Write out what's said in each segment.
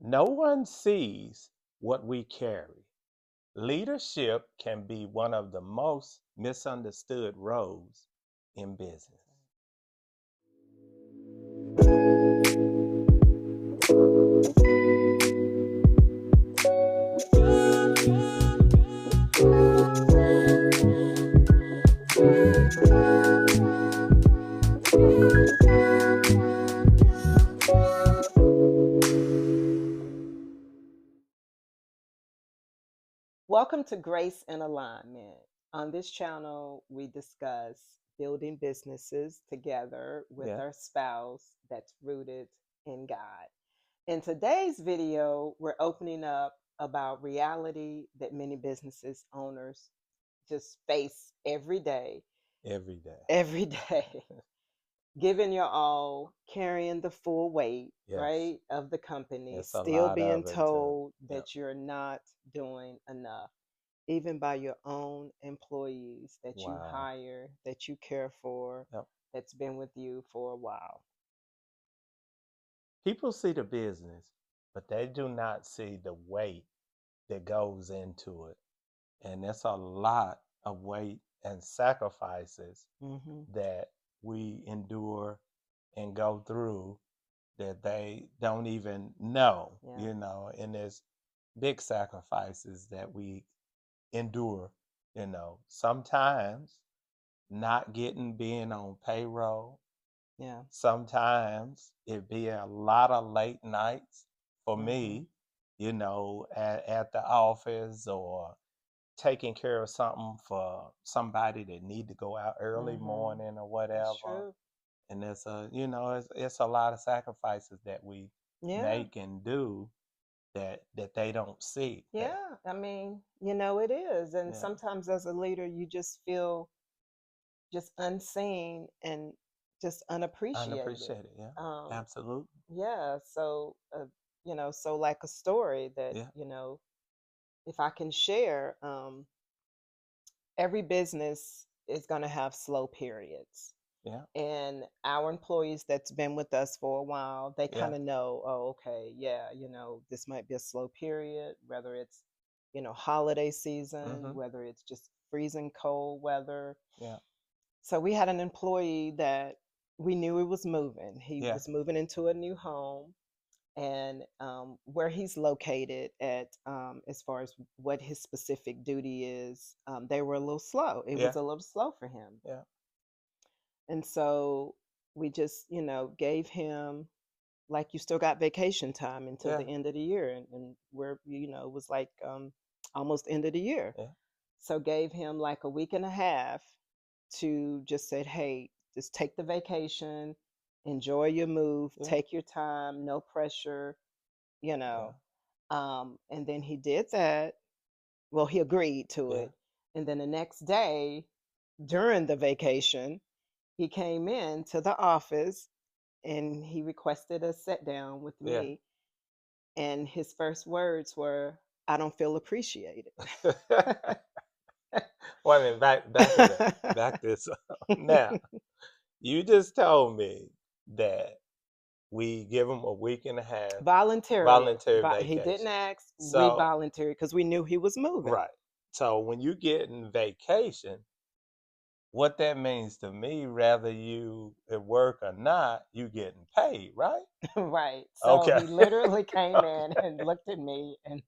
No one sees what we carry. Leadership can be one of the most misunderstood roles in business. Welcome to Grace and Alignment. On this channel, we discuss building businesses together with Yeah. our spouse that's rooted in God. In today's video, we're opening up about reality that many businesses owners just face Every day. every day, giving your all, carrying the full weight, Yes. right, of the company, It's a still lot being of it too. told Yep. that you're not doing enough even by your own employees that you Wow. hire, that you care for, Yep. that's been with you for a while. People see the business, but they do not see the weight that goes into it. And there's a lot of weight and sacrifices Hmm. that we endure and go through that they don't even know, Yeah. and there's big sacrifices that we endure, sometimes not getting being on payroll, Yeah. sometimes it be a lot of late nights for Hmm. me, at the office or taking care of something for somebody that need to go out early Hmm. morning or That's whatever. true. And it's a lot of sacrifices that we Yeah. make and do that they don't see. That Yeah. I mean, it is. And yeah, sometimes as a leader, you just feel just unseen and just unappreciated. unappreciated. Yeah, Um, absolutely. yeah. So like a story that, Yeah, if I can share, every business is going to have slow periods. yeah, And our employees that's been with us for a while, they yeah. kind of know, oh, okay, yeah, this might be a slow period, whether it's, holiday season, Mm-hmm. whether it's just freezing cold weather. Yeah, So we had an employee that we knew he was moving. He yeah, was moving into a new home, and where he's located at, as far as what his specific duty is, they were a little slow. It yeah, was a little slow for him. yeah, And so we just, gave him, like, you still got vacation time until yeah, the end of the year. And we're, it was like, almost end of the year. yeah, So gave him like a week and a half to just said, hey, just take the vacation, enjoy your move, yeah, take your time, no pressure, you yeah, know. And then he did that. Well, he agreed to yeah, it. And then the next day, during the vacation, he came in to the office and he requested a sit down with yeah. me. And his first words were, I don't feel appreciated. Wait a minute, back it up. Back this up. Now, you just told me that we give them a week and a half Voluntarily. voluntary He didn't vacation. ask, we So, volunteered because we knew he was moving. right. So when you get in vacation, what that means to me, whether you at work or not, you getting paid, right? Right. So Okay. he literally came in and looked at me and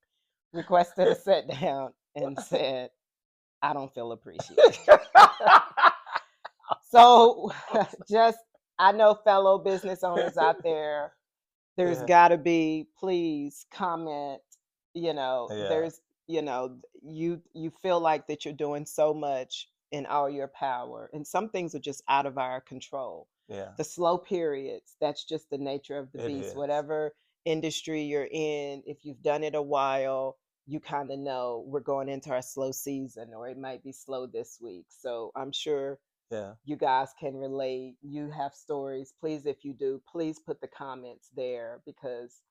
requested a sit down and said, I don't feel appreciated. So just, I know fellow business owners out there, there's Yeah, got to be, please comment, yeah, there's, you feel like that you're doing so much in all your power, and some things are just out of our control. yeah. The slow periods, that's just the nature of the It beast. is. Whatever industry you're in, if you've done it a while, you kind of know we're going into our slow season, or it might be slow this week. So I'm sure Yeah. you guys can relate. You have stories. Please, if you do, please put the comments there, because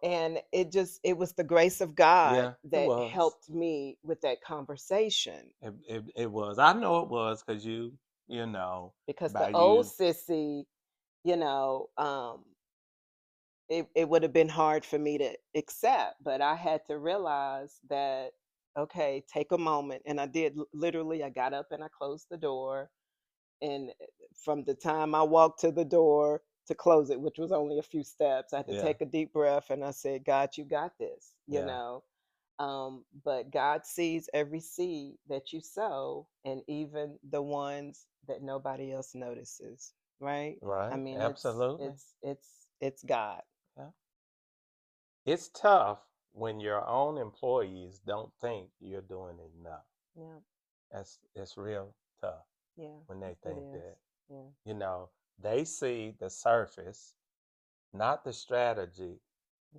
and it was the grace of God Yeah, it that was. helped me with that conversation, It was. I know it was because you know, because by the old you. sissy, you know um it would have been hard for me to accept. But I had to realize that, okay, take a moment. And I did literally, I got up and I closed the door. And from the time I walked to the door to close it, which was only a few steps, I had to Yeah, take a deep breath and I said, God, you got this, you yeah, know. But God sees every seed that you sow, and even the ones that nobody else notices, right? I right. mean, Absolutely. it's God. Yeah. It's tough when your own employees don't think you're doing enough. Yeah, It's real tough yeah, when they it think is. that. Yeah, You know, they see the surface, not the strategy,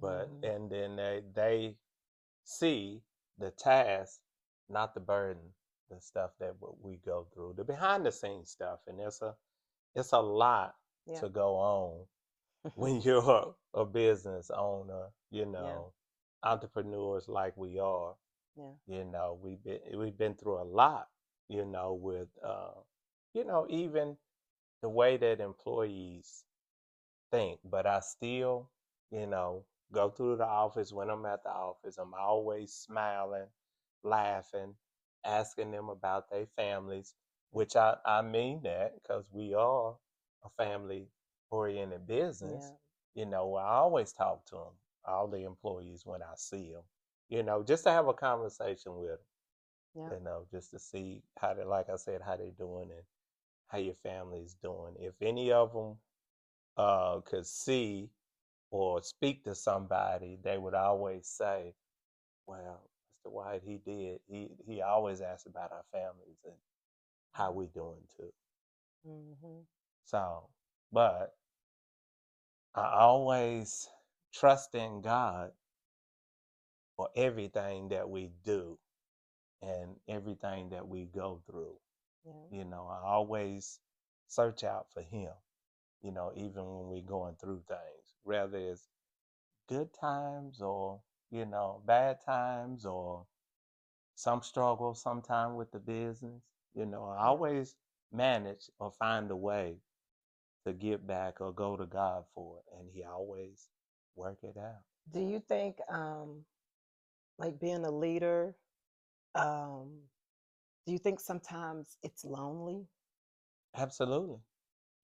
but hmm, and then they see the task, not the burden, the stuff that we go through, the behind the scenes stuff, and it's a lot yeah, to go on when you're a business owner, yeah, entrepreneurs like we are. yeah, We've been through a lot, with even the way that employees think, but I still, you know, go through the office when I'm at the office. I'm always smiling, laughing, asking them about their families, which I mean that because we are a family oriented business. yeah, I always talk to them, all the employees when I see them, just to have a conversation with yeah, them, just to see how they, like I said, how they doing and how your family's doing. If any of them could see or speak to somebody, they would always say, "Well, Mr. White, he did. He always asks about our families and how we doing too." hmm, So, but I always trust in God for everything that we do and everything that we go through. yeah, I always search out for Him. Even when we're going through things, whether it's good times or bad times or some struggle sometime with the business. I yeah. always manage or find a way to get back or go to God for it, and He always work it out. Do you think, like being a leader, um, do you think sometimes it's lonely? Absolutely,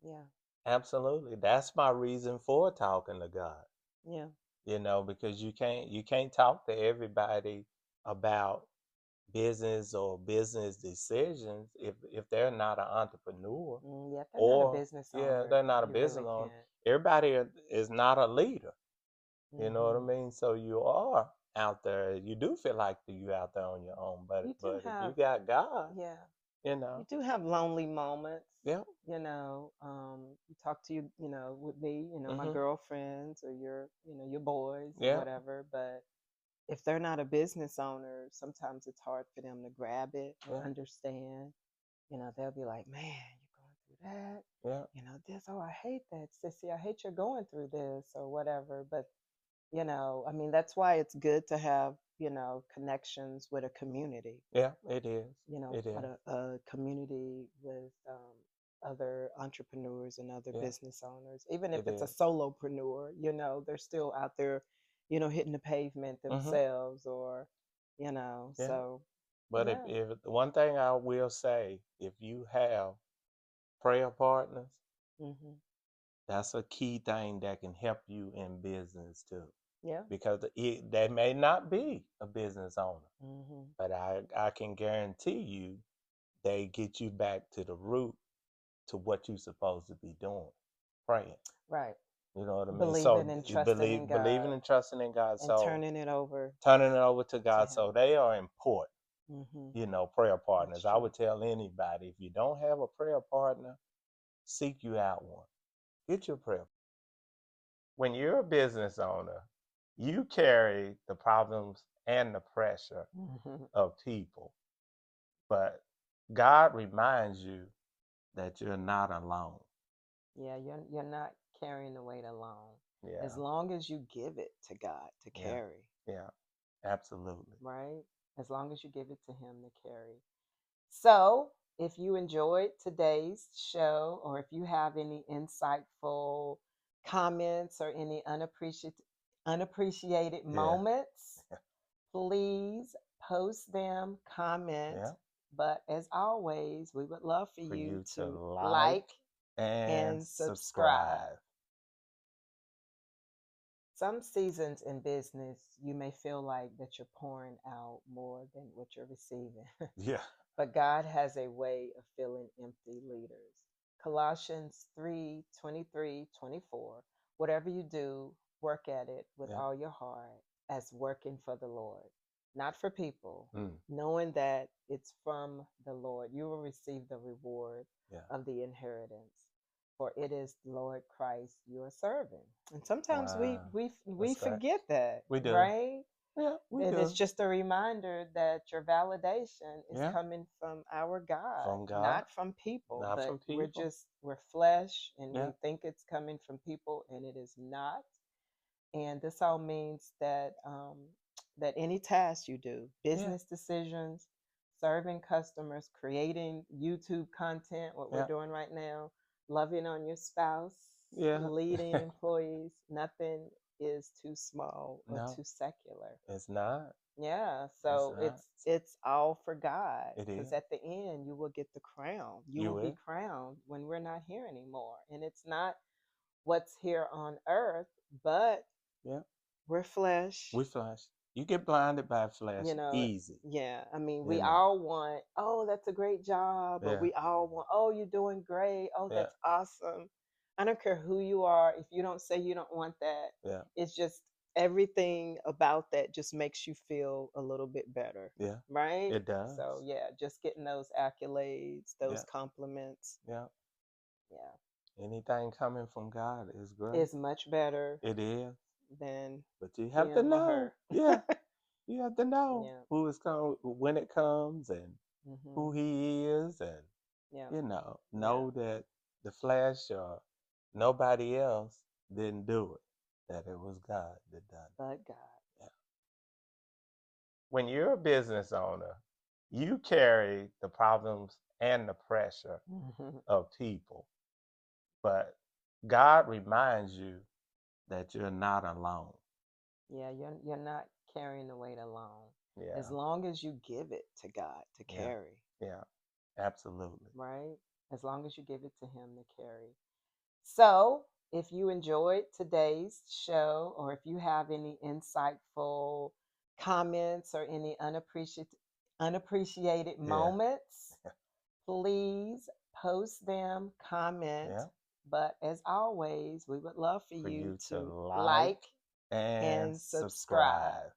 Yeah, absolutely. That's my reason for talking to God. yeah, Because you can't talk to everybody about business or business decisions if they're not an entrepreneur, yeah. If they're not a or business yeah, owner, they're not a you really business owner. can't. Everybody is not a leader. You know what I Hmm. mean? So you are out there. You do feel like you out there on your own, but You do but if you have, got God, yeah, you you know, do have lonely moments. yeah, You talk to with me, my mhm, girlfriends or your boys or yeah, whatever. But if they're not a business owner, sometimes it's hard for them to grab it or yeah, understand. They'll be like, man, you're going through that. yeah, This, oh, I hate that, sissy. I hate you're going through this or whatever. But, I mean, that's why it's good to have, connections with a community, yeah. It is. It at is. a community with other entrepreneurs and other Yeah, business owners. Even if it it's a is. solopreneur, they're still out there, hitting the pavement Mhm. themselves or, Yeah. so But if yeah. if one thing I will say, if you have prayer partners, Hmm. that's a key thing that can help you in business too. Yeah. Because they may not be a business owner, Hmm. but I can guarantee you they get you back to the root to what you're supposed to be doing, praying. Right. You know what I mean? Believing So and trusting in believing God and trusting in God. and So turning it over turning it over to to God. So Him. they are important. Hmm. Prayer That's partners. I true. would tell anybody if you don't have a prayer partner, seek you out one. Get your prayer. When you're a business owner, you carry the problems and the pressure Hmm. of people. But God reminds you that you're not alone. Yeah, you're not carrying the weight alone. As Yeah, long as you give it to God to yeah, carry, yeah, absolutely. right? As long as you give it to Him to carry. So, if you enjoyed today's show, or if you have any insightful comments, or any unappreciated Yeah. moments, please post them, comment. Yeah. But as always, we would love for For you you to to like like and and subscribe. subscribe. Some seasons in business, you may feel like that you're pouring out more than what you're receiving. Yeah. But God has a way of filling empty leaders. Colossians 3:23-24. Whatever you do, work at it with Yeah. all your heart as working for the Lord, not for people, Mm. knowing that it's from the Lord. You will receive the reward Yeah. of the inheritance. For it is the Lord Christ you are serving. And sometimes we Wow. we we That's right. forget that, We do. right? Yeah, we And it's do. just a reminder that your validation is Yeah. coming from our God, From God, not from people. not But from people. we're flesh and Yeah. we think it's coming from people, and it is not. And this all means that that any task you do, Yeah. business decisions, serving customers, creating YouTube content, what we're Yeah. doing right now, loving on your spouse, Yeah. leading employees, nothing is too small or No, too secular. it's not. Yeah, It's so not. it's all for God, It because is. at the end you will get the crown. You You will be will. crowned when we're not here anymore. And it's not what's here on earth, but Yeah. we're flesh. We flesh. You get blinded by flesh You know, easy. yeah. I mean, You we know. all want, oh, that's a great job, or Yeah. we all want, oh, you're doing great. Oh, Yeah. that's awesome. I don't care who you are. If you don't say you don't want that, Yeah. it's just everything about that just makes you feel a little bit better, Yeah. right? It does. So, yeah, just getting those accolades, Yeah. those compliments, Yeah. yeah, Anything coming from God is great. is much better It is. than But you have to him or know. her. Yeah. You have to know Yeah. who is coming when it comes and who Hmm. he is, and Yeah. Yeah. know that the flesh or nobody else didn't do it, that it was God that done But God. it. Yeah. When you're a business owner, you carry the problems and the pressure of people, but God reminds you that you're not alone. Yeah, you're not carrying the weight alone. As Yeah. long as you give it to God to Yeah. carry, Yeah. Absolutely. right? As long as you give it to Him to carry. So, if you enjoyed today's show, or if you have any insightful comments or any unappreciated Yeah. moments, please post them, comment. Yeah. But as always, we would love for For you you to to like like and and subscribe. subscribe.